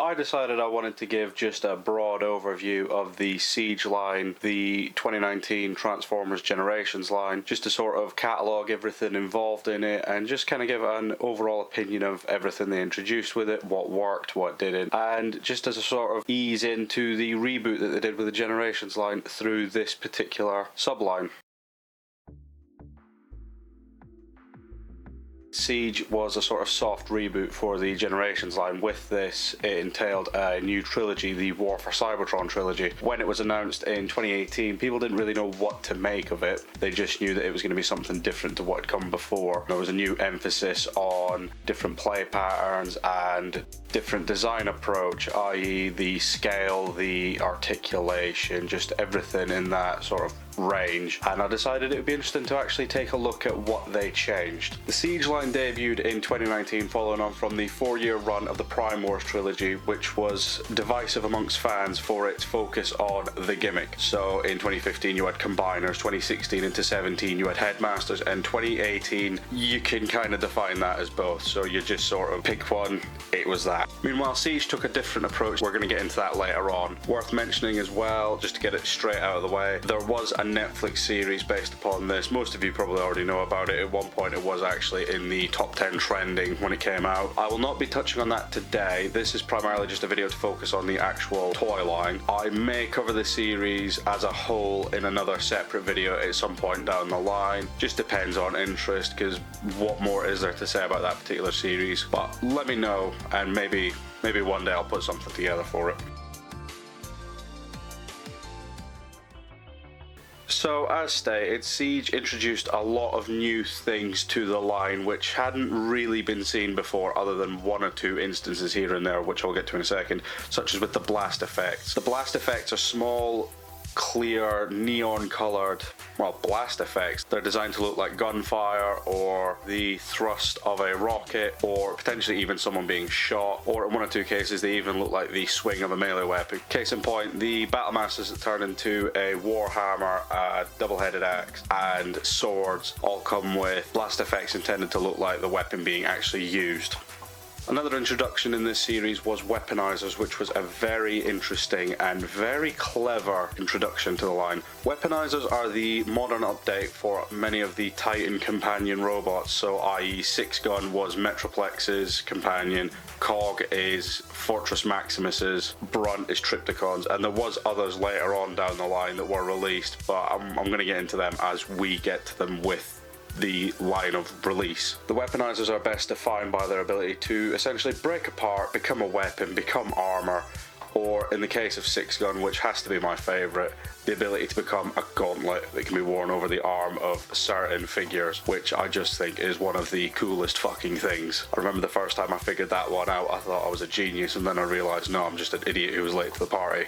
I decided I wanted to give just a broad overview of the Siege line, the 2019 Transformers Generations line, just to sort of catalogue everything involved in it and just kind of give an overall opinion of everything they introduced with it, what worked, what didn't, and just as a sort of ease into the reboot that they did with the Generations line through this particular subline. Siege was a sort of soft reboot for the Generations line. With this, it entailed a new trilogy, the War for Seibertron trilogy. When it was announced in 2018, people didn't really know what to make of it. They just knew that it was going to be something different to what had come before. There was a new emphasis on different play patterns and different design approach, i.e. the scale, the articulation, just everything in that sort of range, and I decided it would be interesting to actually take a look at what they changed. The Siege line debuted in 2019 following on from the 4-year run of the Prime Wars trilogy, which was divisive amongst fans for its focus on the gimmick. So in 2015 you had Combiners, 2016 into 17 you had Headmasters, and 2018 you can kind of define that as both, so you just sort of pick one, it was that. Meanwhile, Siege took a different approach. We're going to get into that later on. Worth mentioning as well, just to get it straight out of the way, there was a Netflix series based upon this. Most of you probably already know about it. At one point it was actually in the top 10 trending when it came out. I will not be touching on that today. This is primarily just a video to focus on the actual toy line. I may cover the series as a whole in another separate video at some point down the line. Just depends on interest, because what more is there to say about that particular series? But let me know, and maybe one day I'll put something together for it. So, as stated, Siege introduced a lot of new things to the line which hadn't really been seen before, other than one or two instances here and there, which I'll get to in a second, such as with the blast effects. The blast effects are small, clear, neon-coloured, blast effects. They're designed to look like gunfire, or the thrust of a rocket, or potentially even someone being shot, or in one or two cases they even look like the swing of a melee weapon. Case in point, the Battlemasters that turn into a warhammer, a double-headed axe, and swords all come with blast effects intended to look like the weapon being actually used. Another introduction in this series was Weaponizers, which was a very interesting and very clever introduction to the line. Weaponizers are the modern update for many of the Titan companion robots, so i.e. 6-Gun was Metroplex's companion, Cog is Fortress Maximus's, Brunt is Trypticon's, and there was others later on down the line that were released, but I'm going to get into them as we get to them with the line of release. The Weaponizers are best defined by their ability to essentially break apart, become a weapon, become armor, or in the case of 6-Gun, which has to be my favourite, the ability to become a gauntlet that can be worn over the arm of certain figures, which I just think is one of the coolest fucking things. I remember the first time I figured that one out, I thought I was a genius, and then I realised, no, I'm just an idiot who was late to the party.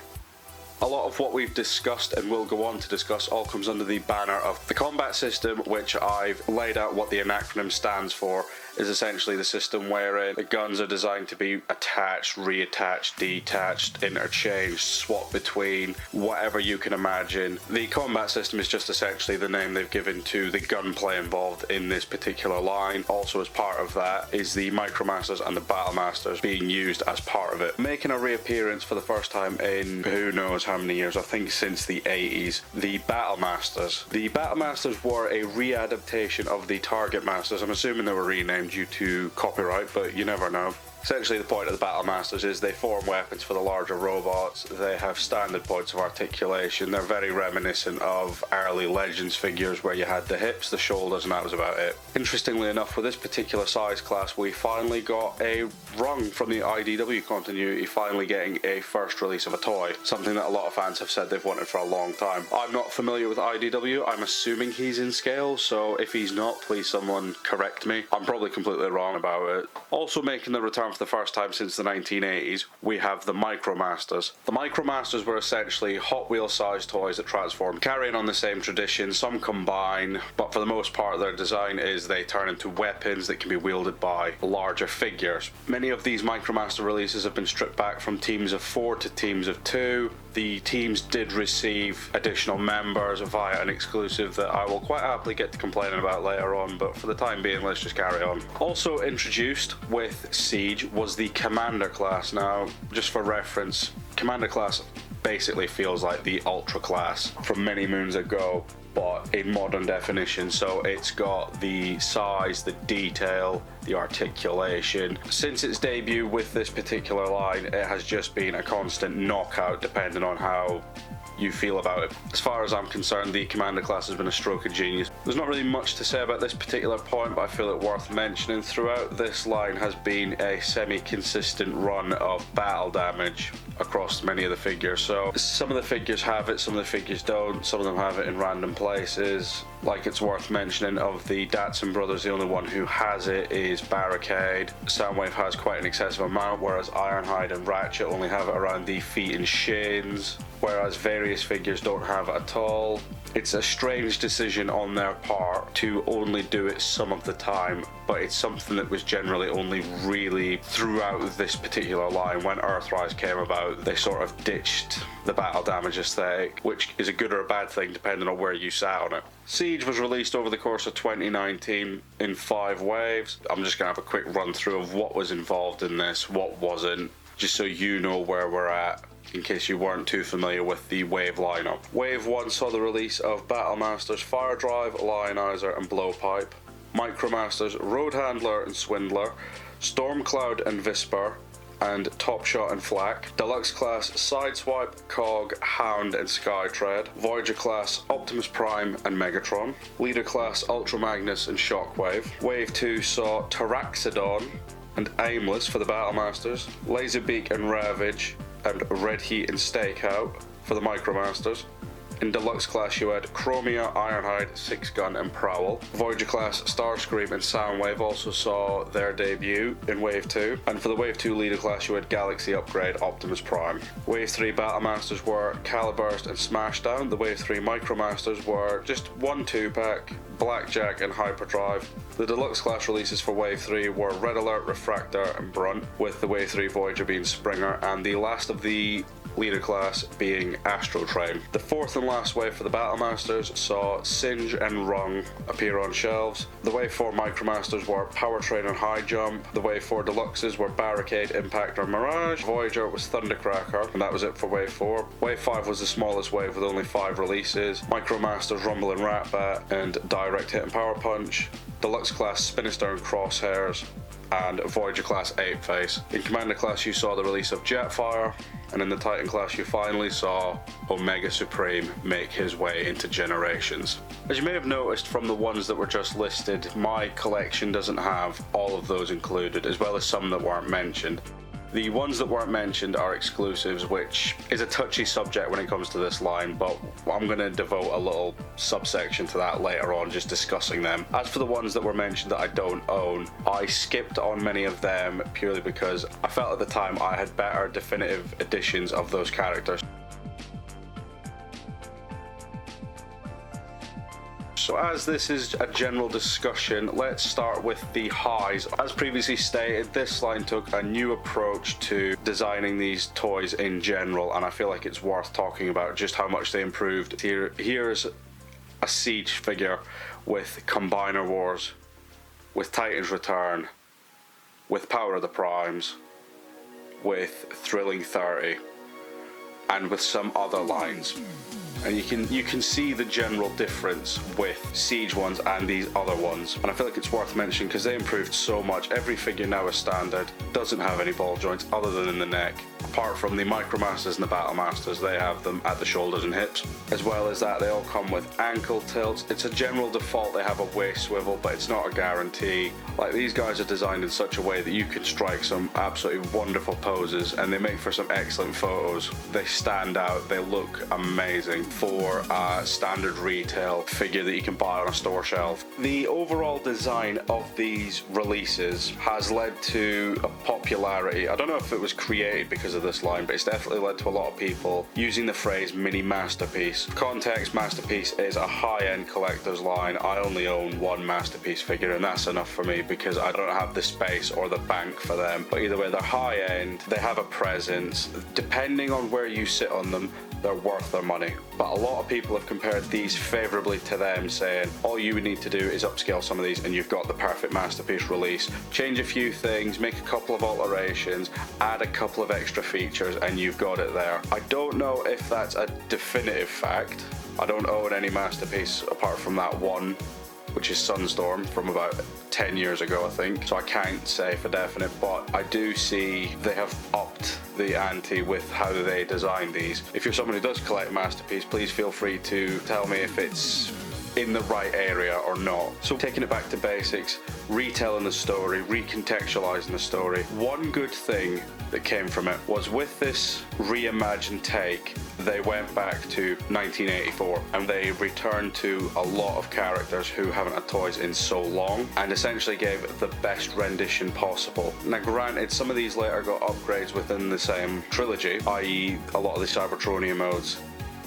A lot of what we've discussed and will go on to discuss all comes under the banner of the combat system, which I've laid out what the acronym stands for. Is essentially the system wherein the guns are designed to be attached, reattached, detached, interchanged, swapped between, whatever you can imagine. The combat system is just essentially the name they've given to the gunplay involved in this particular line. Also as part of that is the Micromasters and the Battlemasters being used as part of it. Making a reappearance for the first time in who knows how many years, I think since the 80s, the Battlemasters. The Battlemasters were a readaptation of the Target Masters. I'm assuming they were renamed due to copyright, but you never know. Essentially the point of the Battlemasters is they form weapons for the larger robots. They have standard points of articulation. They're very reminiscent of early Legends figures where you had the hips, the shoulders, and that was about it. Interestingly enough, for this particular size class, we finally got a rung from the IDW continuity, finally getting a first release of a toy. Something that a lot of fans have said they've wanted for a long time. I'm not familiar with IDW. I'm assuming he's in scale, so if he's not, please someone correct me. I'm probably completely wrong about it. Also making the return for the first time since the 1980s, we have the Micromasters. The Micromasters were essentially Hot Wheels sized toys that transform, carrying on the same tradition. Some combine, but for the most part their design is they turn into weapons that can be wielded by larger figures. Many of these Micromaster releases have been stripped back from teams of 4 to teams of 2. the teams did receive additional members via an exclusive that I will quite happily get to complaining about later on, but for the time being, let's just carry on. Also introduced with Siege was the Commander class. Now, just for reference, Commander class basically feels like the Ultra class from many moons ago, but in modern definition. So it's got the size, the detail, the articulation. Since its debut with this particular line, it has just been a constant knockout depending on how you feel about it. As far as I'm concerned, the Commander class has been a stroke of genius. There's not really much to say about this particular point, but I feel it worth mentioning. Throughout this line has been a semi-consistent run of battle damage across many of the figures. So some of the figures have it, some of the figures don't, some of them have it in random places. Like, it's worth mentioning, of the Datsun brothers, the only one who has it is Barricade. Soundwave has quite an excessive amount, whereas Ironhide and Ratchet only have it around the feet and shins, whereas various figures don't have it at all. It's a strange decision on their part to only do it some of the time, but it's something that was generally only really throughout this particular line. When Earthrise came about, they sort of ditched the battle damage aesthetic, which is a good or a bad thing depending on where you sat on it. Siege was released over the course of 2019 in 5 waves. I'm just going to have a quick run through of what was involved in this, what wasn't, just so you know where we're at, in case you weren't too familiar with the wave lineup. Wave 1 saw the release of Battlemasters Fire Drive, Lionizer and Blowpipe, Micromasters Road Handler and Swindler, Stormcloud and Visper, and Top Shot and Flak, Deluxe class Sideswipe, Cog, Hound and Skytread, Voyager class Optimus Prime and Megatron, Leader class Ultra Magnus and Shockwave. Wave 2 saw Taraxodon and Aimless for the Battlemasters, Laserbeak and Ravage, and Red Heat and Stakeout for the Micromasters. In Deluxe class you had Chromia, Ironhide, Six Gun and Prowl. Voyager class Starscream and Soundwave also saw their debut in Wave 2. And for the Wave 2 Leader class you had Galaxy Upgrade, Optimus Prime. Wave 3 Battlemasters were Caliburst and Smashdown. The Wave 3 Micromasters were just 1 2-pack, Blackjack and Hyperdrive. The Deluxe class releases for Wave 3 were Red Alert, Refractor and Brunt, with the Wave 3 Voyager being Springer, and the last of the Leader class being Astro Train. The 4th and last wave for the Battlemasters saw Singe and Rung appear on shelves. The Wave 4 Micromasters were Powertrain and High Jump. The Wave 4 Deluxes were Barricade, Impact and Mirage. Voyager was Thundercracker, and that was it for Wave 4. Wave 5 was the smallest wave with only 5 releases. Micromasters Rumble and Ratbat and Direct Hit and Power Punch. Deluxe class Spinister and Crosshairs, and Voyager class Apeface. In Commander class you saw the release of Jetfire, and in the Titan class you finally saw Omega Supreme make his way into Generations. As you may have noticed from the ones that were just listed, my collection doesn't have all of those included, as well as some that weren't mentioned. The ones that weren't mentioned are exclusives, which is a touchy subject when it comes to this line, but I'm going to devote a little subsection to that later on, just discussing them. As for the ones that were mentioned that I don't own, I skipped on many of them purely because I felt at the time I had better definitive editions of those characters. So as this is a general discussion, let's start with the highs. As previously stated, this line took a new approach to designing these toys in general, and I feel like it's worth talking about just how much they improved. Here's a Siege figure with Combiner Wars, with Titan's Return, with Power of the Primes, with Thrilling 30, and with some other lines. And you can see the general difference with Siege ones and these other ones. And I feel like it's worth mentioning because they improved so much. Every figure now is standard, doesn't have any ball joints other than in the neck. Apart from the Micromasters and the Battlemasters, they have them at the shoulders and hips. As well as that, they all come with ankle tilts. It's a general default they have a waist swivel, but it's not a guarantee. Like, these guys are designed in such a way that you can strike some absolutely wonderful poses, and they make for some excellent photos. They stand out, they look amazing for a standard retail figure that you can buy on a store shelf. The overall design of these releases has led to a popularity. I don't know if it was created because of this line, but it's definitely led to a lot of people using the phrase mini masterpiece. Context, masterpiece is a high-end collector's line. I only own one masterpiece figure, and that's enough for me because I don't have the space or the bank for them. But either way, they're high-end, they have a presence. Depending on where you sit on them, they're worth their money. But a lot of people have compared these favourably to them, saying all you would need to do is upscale some of these and you've got the perfect masterpiece release. Change a few things, make a couple of alterations, add a couple of extra features, and you've got it there. I don't know if that's a definitive fact. I don't own any masterpiece apart from that one, which is Sunstorm from about 10 years ago, I think. So I can't say for definite, but I do see they have upped the ante with how they design these. If you're someone who does collect masterpiece, please feel free to tell me if it's in the right area or not. So taking it back to basics, retelling the story, recontextualizing the story. One good thing that came from it was with this reimagined take, they went back to 1984 and they returned to a lot of characters who haven't had toys in so long and essentially gave the best rendition possible. Now granted, some of these later got upgrades within the same trilogy, i.e. a lot of the Seibertronia modes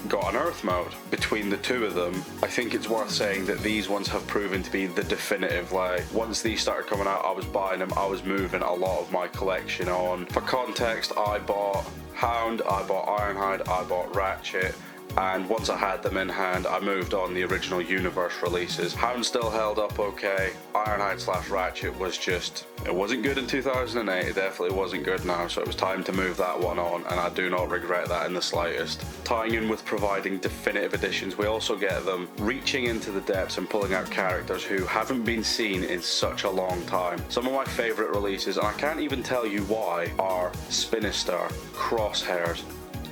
got an Earth mode. Between the two of them, I think it's worth saying that these ones have proven to be the definitive. Like, once these started coming out, I was buying them, I was moving a lot of my collection on. For context, I bought Hound, I bought Ironhide, I bought Ratchet, and once I had them in hand, I moved on the original Universe releases. Hound still held up okay. Ironhide / Ratchet was just, it wasn't good in 2008, it definitely wasn't good now, so it was time to move that one on, and I do not regret that in the slightest. Tying in with providing definitive editions, we also get them reaching into the depths and pulling out characters who haven't been seen in such a long time. Some of my favourite releases, and I can't even tell you why, are Spinnistar, Crosshairs,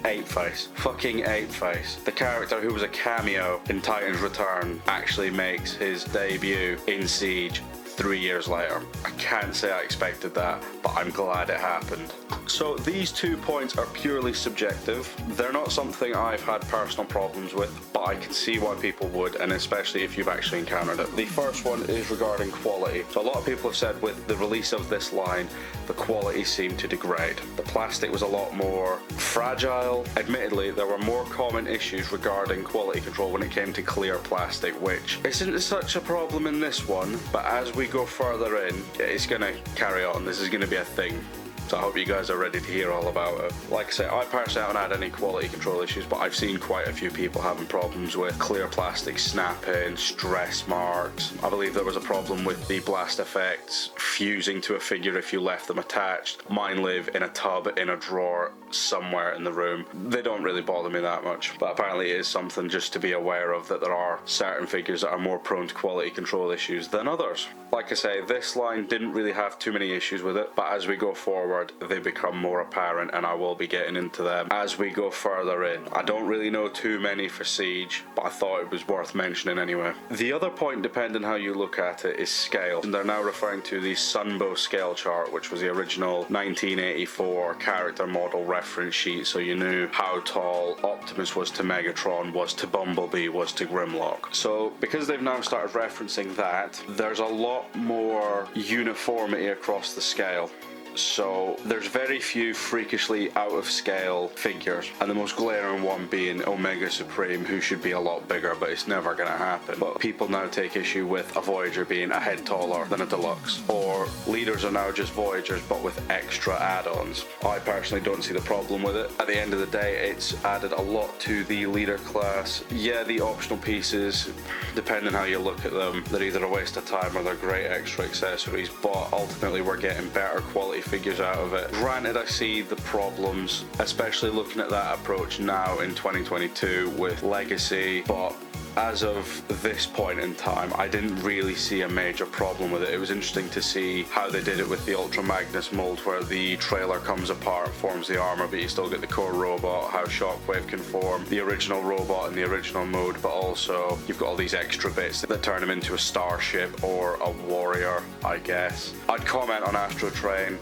Apeface. Fucking Apeface. The character who was a cameo in Titan's Return actually makes his debut in Siege 3 years later. I can't say I expected that, but I'm glad it happened. So these 2 points are purely subjective. They're not something I've had personal problems with, but I can see why people would, and especially if you've actually encountered it. The first one is regarding quality. So a lot of people have said with the release of this line, the quality seemed to degrade. The plastic was a lot more fragile. Admittedly, there were more common issues regarding quality control when it came to clear plastic, which isn't such a problem in this one, but as we go further in, it's going to carry on. This is going to be a thing. So I hope you guys are ready to hear all about it. Like I say, I personally haven't had any quality control issues, but I've seen quite a few people having problems with clear plastic snapping, stress marks. I believe there was a problem with the blast effects fusing to a figure if you left them attached. Mine live in a tub in a drawer somewhere in the room. They don't really bother me that much, but apparently it is something just to be aware of, that there are certain figures that are more prone to quality control issues than others. Like I say, this line didn't really have too many issues with it, but as we go forward, they become more apparent, and I will be getting into them as we go further in. I don't really know too many for Siege, but I thought it was worth mentioning anyway. The other point, depending how you look at it, is scale. And they're now referring to the Sunbow scale chart, which was the original 1984 character model reference sheet, so you knew how tall Optimus was to Megatron, was to Bumblebee, was to Grimlock. So because they've now started referencing that, there's a lot more uniformity across the scale. So there's very few freakishly out of scale figures, and the most glaring one being Omega Supreme, who should be a lot bigger, but it's never going to happen. But people now take issue with a Voyager being a head taller than a Deluxe, or leaders are now just Voyagers but with extra add-ons. I personally don't see the problem with it. At the end of the day, it's added a lot to the leader class. Yeah, the optional pieces, depending how you look at them, they're either a waste of time or they're great extra accessories, but ultimately we're getting better quality figures out of it. Granted, I see the problems, especially looking at that approach now in 2022 with Legacy, but as of this point in time, I didn't really see a major problem with it. It was interesting to see how they did it with the Ultra Magnus mold, where the trailer comes apart, forms the armor, but you still get the core robot, how Shockwave can form the original robot in the original mode, but also you've got all these extra bits that turn him into a starship or a warrior, I guess. I'd comment on Astro Train,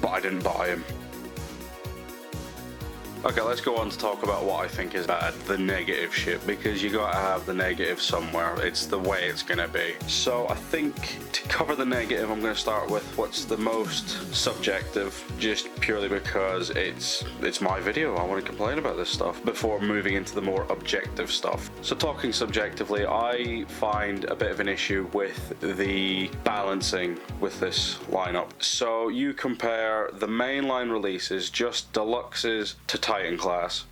but I didn't buy him. Okay, let's go on to talk about what I think is bad, the negative shit, because you gotta have the negative somewhere. It's the way it's gonna be. So I think to cover the negative, I'm gonna start with what's the most subjective, just purely because it's my video. I want to complain about this stuff before moving into the more objective stuff. So talking subjectively, I find a bit of an issue with the balancing with this lineup. So you compare the mainline releases, just deluxes to Titan class,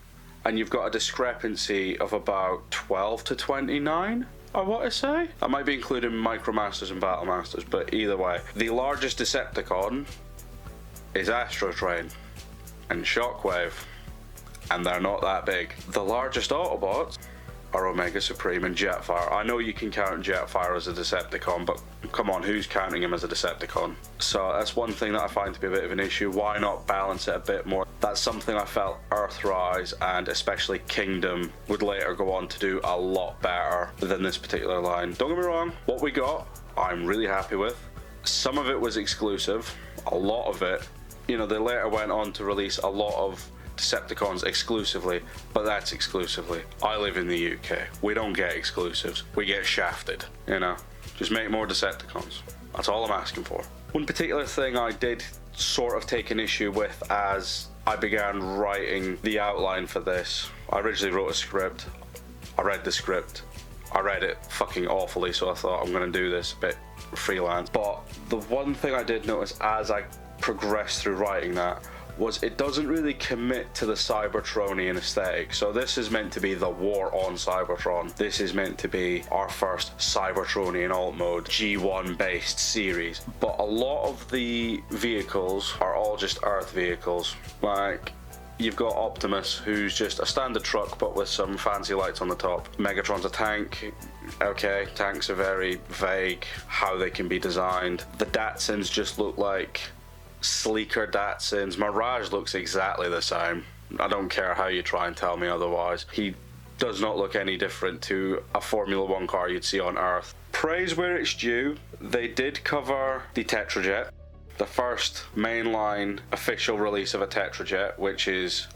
and you've got a discrepancy of about 12 to 29. I want to say. I might be including Micromasters and Battlemasters, but either way. The largest Decepticon is Astrotrain and Shockwave, and they're not that big. The largest Autobots are Omega Supreme and Jetfire. I know you can count Jetfire as a Decepticon, but come on, who's counting him as a Decepticon? So that's one thing that I find to be a bit of an issue. Why not balance it a bit more? That's something I felt Earthrise and especially Kingdom would later go on to do a lot better than this particular line. Don't get me wrong, what we got, I'm really happy with. Some of it was exclusive, a lot of it. You know, they later went on to release a lot of Decepticons exclusively, but that's exclusively. I live in the UK. We don't get exclusives. We get shafted, you know. Just make more Decepticons. That's all I'm asking for. One particular thing I did sort of take an issue with as I began writing the outline for this. I originally wrote a script. I read the script. I read it fucking awfully, so I thought I'm going to do this a bit freelance. But the one thing I did notice as I progressed through writing that was it doesn't really commit to the Seibertronian aesthetic. So this is meant to be the war on Seibertron. This is meant to be our first Seibertronian alt mode G1 based series. But a lot of the vehicles are all just Earth vehicles. Like, you've got Optimus, who's just a standard truck but with some fancy lights on the top. Megatron's a tank. Okay, tanks are very vague how they can be designed. The Datsuns just look like sleeker Datsuns. Mirage looks exactly the same. I don't care how you try and tell me otherwise. He does not look any different to a Formula 1 car you'd see on Earth. Praise where it's due. They did cover the Tetrajet, the first mainline official release of a Tetrajet, which is,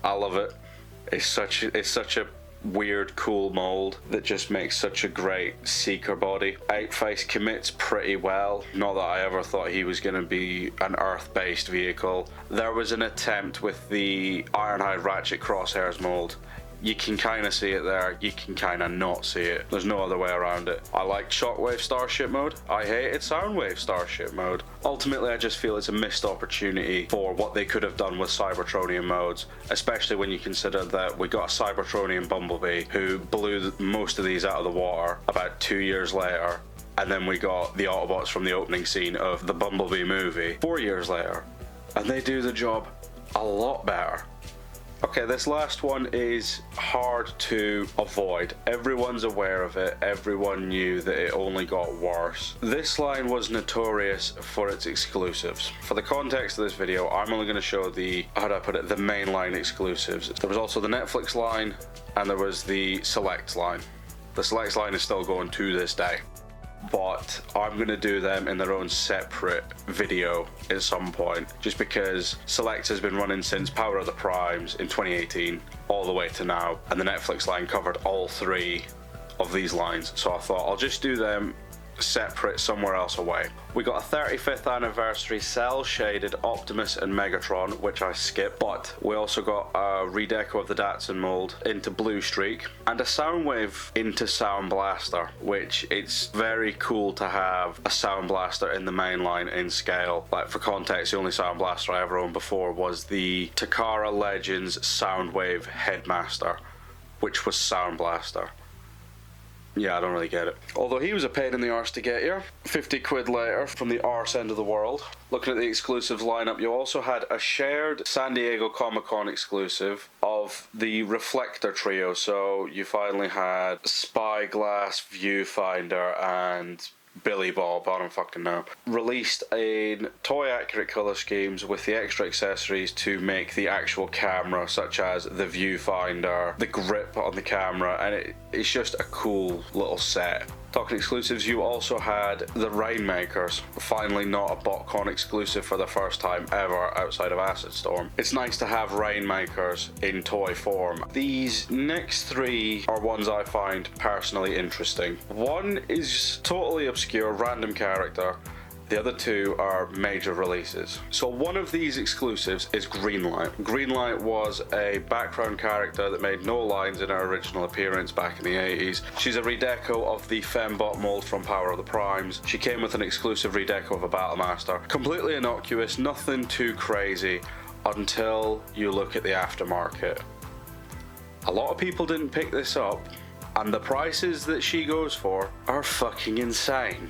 I love it. It's such a weird, cool mold that just makes such a great Seeker body. Apeface commits pretty well. Not that I ever thought he was going to be an Earth-based vehicle. There was an attempt with the Ironhide Ratchet Crosshairs mold. You can kind of see it there, you can kind of not see it. There's no other way around it. I liked Shockwave Starship mode. I hated Soundwave Starship mode. Ultimately, I just feel it's a missed opportunity for what they could have done with Cybertronian modes, especially when you consider that we got a Cybertronian Bumblebee who blew most of these out of the water about 2 years later, and then we got the Autobots from the opening scene of the Bumblebee movie 4 years later, and they do the job a lot better. Okay, this last one is hard to avoid. Everyone's aware of it. Everyone knew that it only got worse. This line was notorious for its exclusives. For the context of this video, I'm only going to show the, how do I put it, the mainline exclusives. There was also the Netflix line, and there was the Select line. The Select line is still going to this day, but I'm going to do them in their own separate video at some point, just because Select has been running since Power of the Primes in 2018 all the way to now, and the Netflix line covered all three of these lines, so I thought I'll just do them separate somewhere else away. We got a 35th anniversary cell shaded Optimus and Megatron, which I skipped, but we also got a redeco of the Datsun mold into Blue Streak and a Soundwave into Sound Blaster, which it's very cool to have a Sound Blaster in the main line in scale. Like, for context, the only Sound Blaster I ever owned before was the Takara Legends Soundwave Headmaster, which was Sound Blaster. Yeah, I don't really get it. Although he was a pain in the arse to get here. 50 quid later from the arse end of the world. Looking at the exclusives lineup, you also had a shared San Diego Comic-Con exclusive of the Reflector trio. So you finally had Spyglass, Viewfinder, and Billy Bob, I don't fucking know, released in toy accurate colour schemes with the extra accessories to make the actual camera, such as the viewfinder, the grip on the camera, and it's just a cool little set. Talking exclusives, you also had the Rainmakers, finally not a BotCon exclusive for the first time ever outside of Acid Storm. It's nice to have Rainmakers in toy form. These next three are ones I find personally interesting. One is totally obscure, random character. The other two are major releases. So one of these exclusives is Greenlight. Greenlight was a background character that made no lines in her original appearance back in the 80s. She's a redeco of the Fembot mold from Power of the Primes. She came with an exclusive redeco of a Battlemaster. Completely innocuous, nothing too crazy. until you look at the aftermarket. A lot of people didn't pick this up, and the prices that she goes for are fucking insane.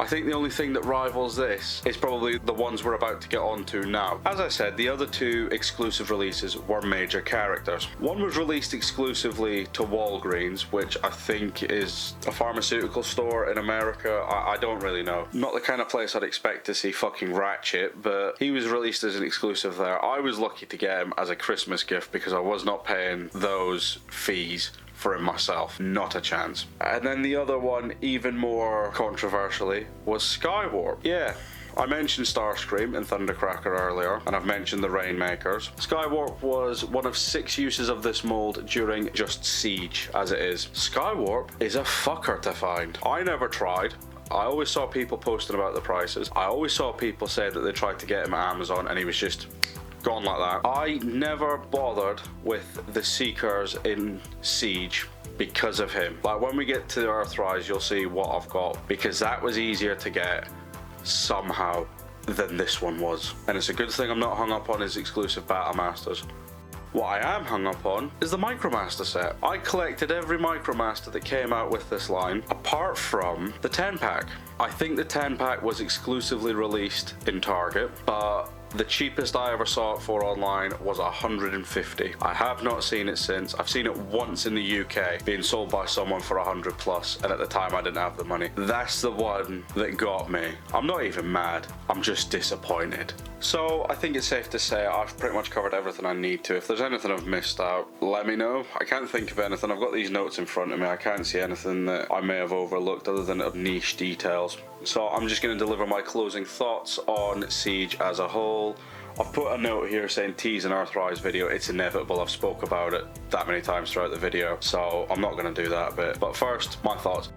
I think the only thing that rivals this is probably the ones we're about to get onto now. As I said, the other two exclusive releases were major characters. One was released exclusively to Walgreens, which I think is a pharmaceutical store in America. I don't really know. Not the kind of place I'd expect to see fucking Ratchet, but he was released as an exclusive there. I was lucky to get him as a Christmas gift because I was not paying those fees for him myself, not a chance. And then the other one, even more controversially, was Skywarp. Yeah, I mentioned Starscream and Thundercracker earlier, and I've mentioned the Rainmakers. Skywarp was one of 6 uses of this mold during just Siege, as it is. Skywarp is a fucker to find. I never tried. I always saw people posting about the prices. I always saw people say that they tried to get him at Amazon and he was just gone like that. I never bothered with the Seekers in Siege because of him. Like when we get to Earthrise, you'll see what I've got, because that was easier to get somehow than this one was. And it's a good thing I'm not hung up on his exclusive Battle Masters. What I am hung up on is the Micromaster set. I collected every Micromaster that came out with this line, apart from the 10-pack. I think the 10-pack was exclusively released in Target, but the cheapest I ever saw it for online was $150. I have not seen it since. I've seen it once in the UK being sold by someone for $100 plus, and at the time I didn't have the money. That's the one that got me. I'm not even mad, I'm just disappointed. So I think it's safe to say I've pretty much covered everything I need to. If there's anything I've missed out, let me know. I can't think of anything. I've got these notes in front of me. I can't see anything that I may have overlooked other than niche details. So I'm just going to deliver my closing thoughts on Siege as a whole. I've put a note here saying tease an Earthrise video. It's inevitable. I've spoke about it that many times throughout the video, so I'm not going to do that bit. But first, my thoughts.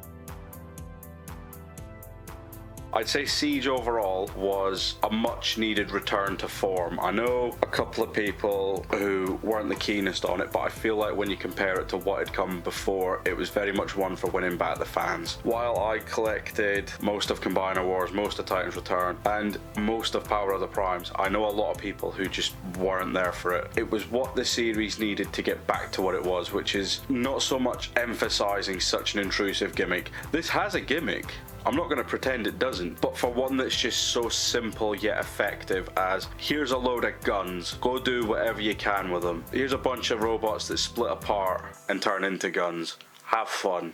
I'd say Siege overall was a much needed return to form. I know a couple of people who weren't the keenest on it, but I feel like when you compare it to what had come before, it was very much one for winning back the fans. While I collected most of Combiner Wars, most of Titan's Return, and most of Power of the Primes, I know a lot of people who just weren't there for it. It was what the series needed to get back to what it was, which is not so much emphasizing such an intrusive gimmick. This has a gimmick. I'm not going to pretend it doesn't, but for one that's just so simple yet effective as, here's a load of guns, go do whatever you can with them. Here's a bunch of robots that split apart and turn into guns. Have fun.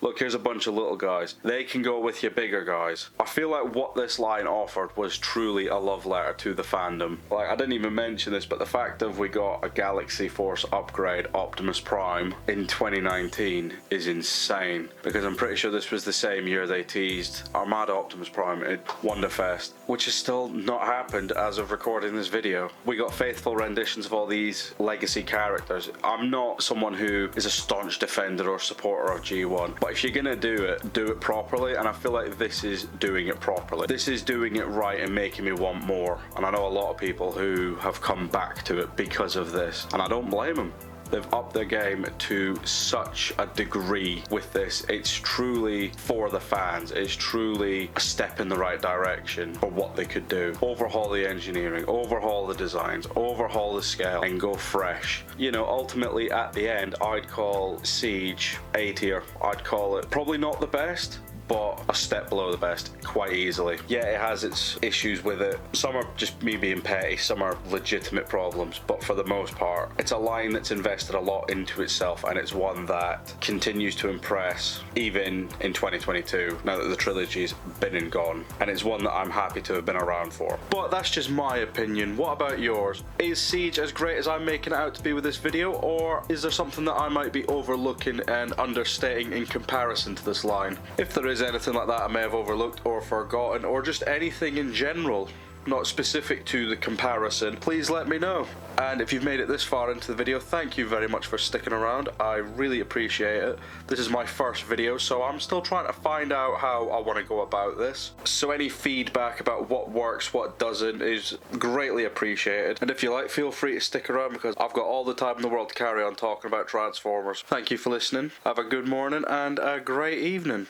Look, here's a bunch of little guys. They can go with your bigger guys. I feel like what this line offered was truly a love letter to the fandom. Like, I didn't even mention this, but the fact that we got a Galaxy Force upgrade Optimus Prime in 2019 is insane, because I'm pretty sure this was the same year they teased Armada Optimus Prime at Wonderfest, which has still not happened as of recording this video. We got faithful renditions of all these legacy characters. I'm not someone who is a staunch defender or supporter of G1, but if you're gonna do it properly, and I feel like this is doing it properly. This is doing it right and making me want more, and I know a lot of people who have come back to it because of this, and I don't blame them. They've upped their game to such a degree with this. It's truly for the fans. It's truly a step in the right direction for what they could do. Overhaul the engineering, overhaul the designs, overhaul the scale, and go fresh. You know, ultimately at the end, I'd call Siege A tier. I'd call it probably not the best, but a step below the best quite easily. Yeah, it has its issues with it. Some are just me being petty, some are legitimate problems, but for the most part, it's a line that's invested a lot into itself, and it's one that continues to impress even in 2022, now that the trilogy's been and gone, and it's one that I'm happy to have been around for. But that's just my opinion. What about yours? Is Siege as great as I'm making it out to be with this video, or is there something that I might be overlooking and understating in comparison to this line? If there is anything like that I may have overlooked or forgotten, or just anything in general not specific to the comparison, please let me know. And if you've made it this far into the video, thank you very much for sticking around. I really appreciate it. This is my first video, so I'm still trying to find out how I want to go about this. So any feedback about what works, what doesn't, is greatly appreciated. And if you like, feel free to stick around, because I've got all the time in the world to carry on talking about Transformers. Thank you for listening. Have a good morning and a great evening.